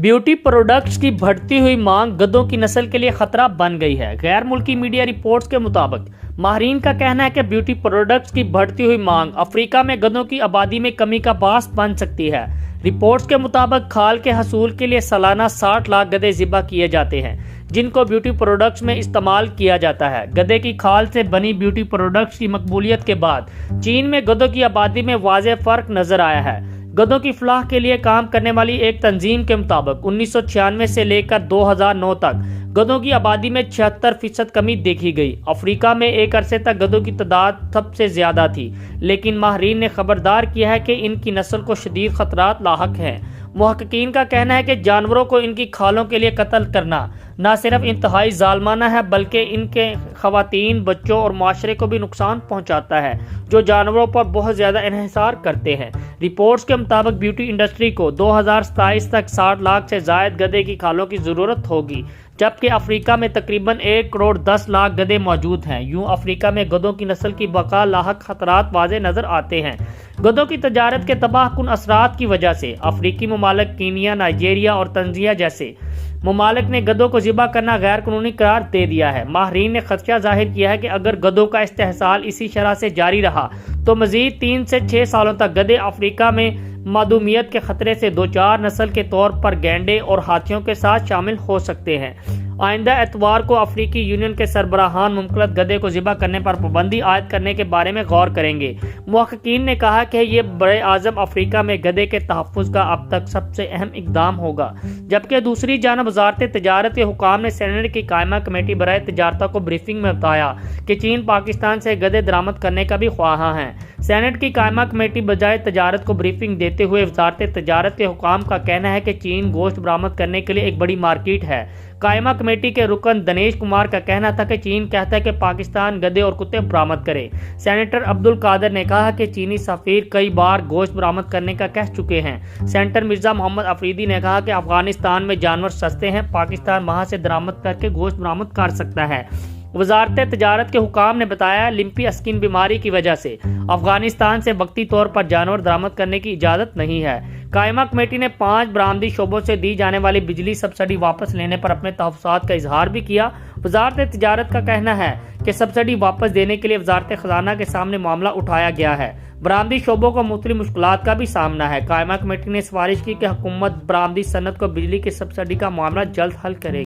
Beauty products की बढ़ती हुई मांग गधों की नस्ल के लिए खतरा बन गई है। गैर मुल्की मीडिया रिपोर्ट्स के मुताबिक माहिरीन का कहना है कि ब्यूटी प्रोडक्ट्स की बढ़ती हुई मांग अफ्रीका में गधों की आबादी में कमी का बास बन सकती है। रिपोर्ट्स के मुताबिक खाल के हसूल के लिए सालाना 60 लाख गधे ज़िबा किए जाते हैं, जिनको ब्यूटी प्रोडक्ट्स में इस्तेमाल किया जाता है। गधे की खाल से बनी ब्यूटी प्रोडक्ट्स की मकबूलियत के बाद चीन में गधों की आबादी में वाज़ेह फर्क नजर आया है। गधों की फलाह के लिए काम करने वाली एक तंजीम के मुताबिक 1996 से लेकर 2009 तक गधों की आबादी में 76% कमी देखी गई। अफ्रीका में एक अरसे तक गधों की तादाद सबसे ज्यादा थी, लेकिन माहिरीन ने खबरदार किया है कि इनकी नस्ल को शदीद खतरात लाहक हैं। मुहक्किकीन का कहना है कि जानवरों को इनकी खालों के लिए कत्ल करना न सिर्फ इंतहाई जालमाना है, बल्कि इनके खवातीन, बच्चों और माशरे को भी नुकसान पहुंचाता है, जो जानवरों पर बहुत ज़्यादा इन्हिसार करते हैं। रिपोर्ट्स के मुताबिक ब्यूटी इंडस्ट्री को 2027 तक 60 लाख से ज़ायद गधे की खालों की ज़रूरत होगी, जबकि अफ्रीका में तकरीबन 1 करोड़ 10 लाख गधे मौजूद हैं। यूं अफ्रीका में गधों की नस्ल की बका लाहक खतरात वाज़े नज़र आते हैं। गधों की तजारत के तबाहकुन असरात की वजह से अफ्रीकी ममालिक कीनिया, नाइजीरिया और तंजिया जैसे ममालिक ने गधों को ज़िबा करना गैर कानूनी करार दे दिया है। माहिरीन ने खदशा जाहिर किया है कि अगर गधों का इस्तेहसाल इसी शरह से जारी रहा तो मज़ीद 3 से 6 सालों तक गधे अफ्रीका में मादूमियत के खतरे से दो चार नस्ल के तौर पर गैंडे और हाथियों के साथ शामिल हो सकते हैं। आइंदा एतवार को अफ्रीकी यूनियन के सरबराहान मुमकिन गधे को ज़िबा करने पर पाबंदी आयद करने के बारे में गौर करेंगे। मुहक्किकीन ने कहा कि ये बड़े आज़म अफ्रीका में गधे के तहफ़्फ़ुज़ का अब तक सबसे अहम इक़दाम होगा, जबकि दूसरी जानब वज़ारत तजारत के हुकाम ने सेनेट की कायमा कमेटी बराए तजारत को ब्रीफिंग में बताया कि चीन पाकिस्तान से गधे दरामद करने का भी ख्वाहा है। सेनेट की कायमा कमेटी बजाय तजारत को ब्रीफिंग देते हुए वज़ारत तजारत के हुकाम का कहना है कि चीन गोश्त बरामद करने के लिए एक बड़ी मार्केट है। कायमा कमेटी के रुकन दिनेश कुमार का कहना था कि चीन कहता है कि पाकिस्तान गधे और कुत्ते बरामद करे। सेनेटर अब्दुल कादर ने कहा कि चीनी सफीर कई बार गोश्त बरामद करने का कह चुके हैं। सेनेटर मिर्जा मोहम्मद अफरीदी ने कहा कि अफगानिस्तान में जानवर सस्ते हैं, पाकिस्तान वहां से दरामद करके गोश्त बरामद कर सकता है। वज़ारत तजारत के हुकाम ने बताया, लिम्पी स्किन बीमारी की वजह से अफगानिस्तान से वक्ती तौर पर जानवर दरामद करने की इजाज़त नहीं है। कायमा कमेटी ने 5 बरामदी शोबों से दी जाने वाली बिजली सब्सिडी वापस लेने पर अपने तहफ़्फ़ुज़ात का इजहार भी किया। वज़ारत तजारत का कहना है कि सब्सिडी वापस देने के लिए वज़ारत ख़ज़ाना के सामने मामला उठाया गया है। बरामदी शोबों को मुख्तलिफ मुश्किलात का भी सामना है। कायमा कमेटी ने सिफारिश की कि हुकूमत बरामदी सनत को बिजली की सब्सिडी का मामला जल्द हल करेगी।